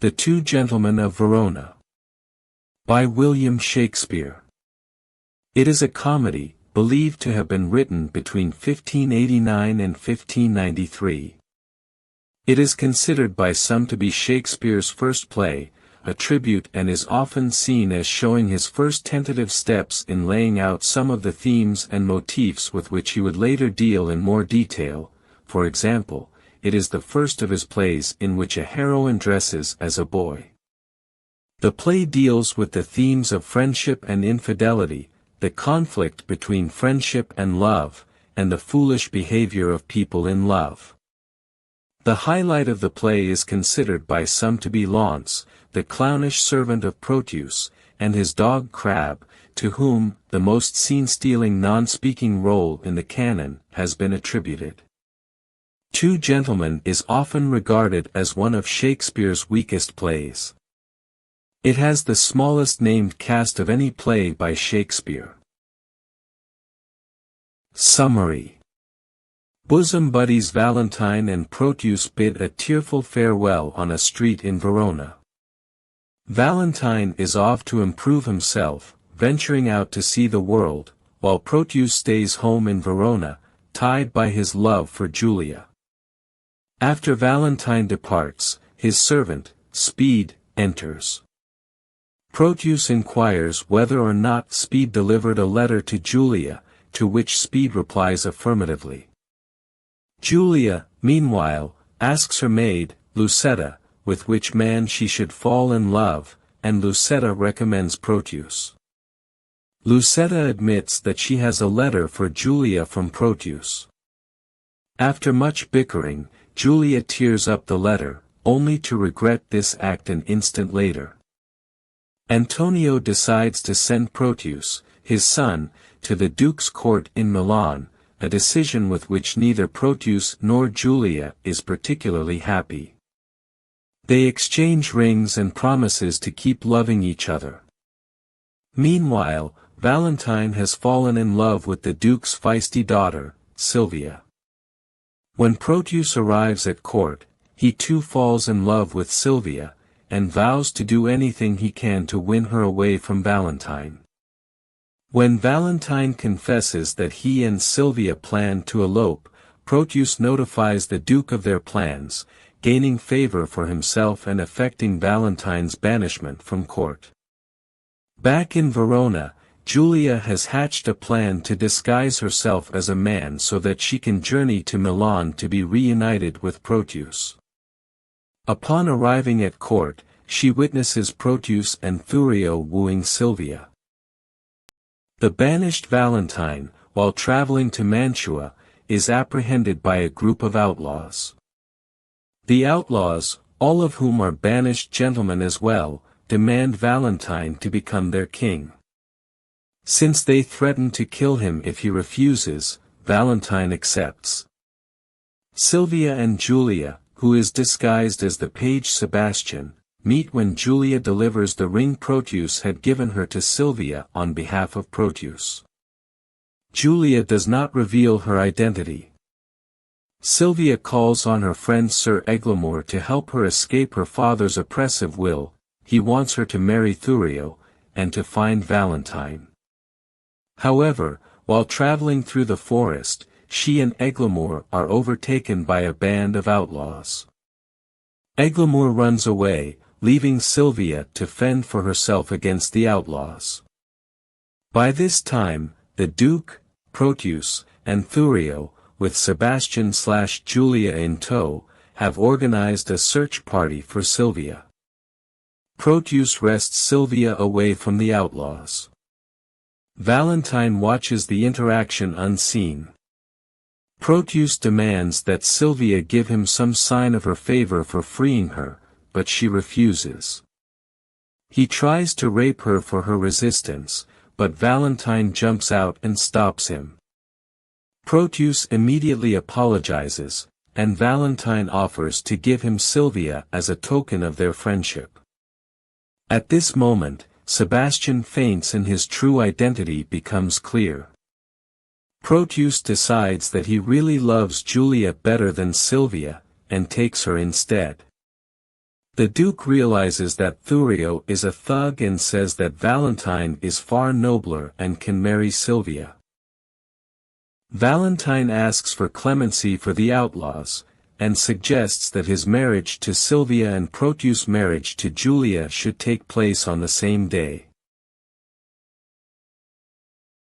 The Two Gentlemen of Verona. By William Shakespeare. It is a comedy, believed to have been written between 1589 and 1593. It is considered by some to be Shakespeare's first play, a tribute, and is often seen as showing his first tentative steps in laying out some of the themes and motifs with which he would later deal in more detail. For example, it is the first of his plays in which a heroine dresses as a boy. The play deals with the themes of friendship and infidelity, the conflict between friendship and love, and the foolish behavior of people in love. The highlight of the play is considered by some to be Launce, the clownish servant of Proteus, and his dog Crab, to whom the most scene-stealing non-speaking role in the canon has been attributed. Two Gentlemen is often regarded as one of Shakespeare's weakest plays. It has the smallest named cast of any play by Shakespeare. Summary. Bosom buddies Valentine and Proteus bid a tearful farewell on a street in Verona. Valentine is off to improve himself, venturing out to see the world, while Proteus stays home in Verona, tied by his love for Julia. After Valentine departs, his servant, Speed, enters. Proteus inquires whether or not Speed delivered a letter to Julia, to which Speed replies affirmatively. Julia, meanwhile, asks her maid, Lucetta, with which man she should fall in love, and Lucetta recommends Proteus. Lucetta admits that she has a letter for Julia from Proteus. After much bickering, Julia tears up the letter, only to regret this act an instant later. Antonio decides to send Proteus, his son, to the Duke's court in Milan, a decision with which neither Proteus nor Julia is particularly happy. They exchange rings and promises to keep loving each other. Meanwhile, Valentine has fallen in love with the Duke's feisty daughter, Silvia. When Proteus arrives at court, he too falls in love with Silvia, and vows to do anything he can to win her away from Valentine. When Valentine confesses that he and Silvia plan to elope, Proteus notifies the Duke of their plans, gaining favor for himself and effecting Valentine's banishment from court. Back in Verona, Julia has hatched a plan to disguise herself as a man so that she can journey to Milan to be reunited with Proteus. Upon arriving at court, she witnesses Proteus and Thurio wooing Silvia. The banished Valentine, while traveling to Mantua, is apprehended by a group of outlaws. The outlaws, all of whom are banished gentlemen as well, demand Valentine to become their king. Since they threaten to kill him if he refuses, Valentine accepts. Silvia and Julia, who is disguised as the page Sebastian, meet when Julia delivers the ring Proteus had given her to Silvia on behalf of Proteus. Julia does not reveal her identity. Silvia calls on her friend Sir Eglamour to help her escape her father's oppressive will. He wants her to marry Thurio, and to find Valentine. However, while traveling through the forest, she and Eglamour are overtaken by a band of outlaws. Eglamour runs away, leaving Silvia to fend for herself against the outlaws. By this time, the Duke, Proteus, and Thurio, with Sebastian/Julia in tow, have organized a search party for Silvia. Proteus wrests Silvia away from the outlaws. Valentine watches the interaction unseen. Proteus demands that Silvia give him some sign of her favor for freeing her, but she refuses. He tries to rape her for her resistance, but Valentine jumps out and stops him. Proteus immediately apologizes, and Valentine offers to give him Silvia as a token of their friendship. At this moment, Sebastian faints and his true identity becomes clear. Proteus decides that he really loves Julia better than Silvia, and takes her instead. The Duke realizes that Thurio is a thug and says that Valentine is far nobler and can marry Silvia. Valentine asks for clemency for the outlaws, and suggests that his marriage to Silvia and Proteus' marriage to Julia should take place on the same day.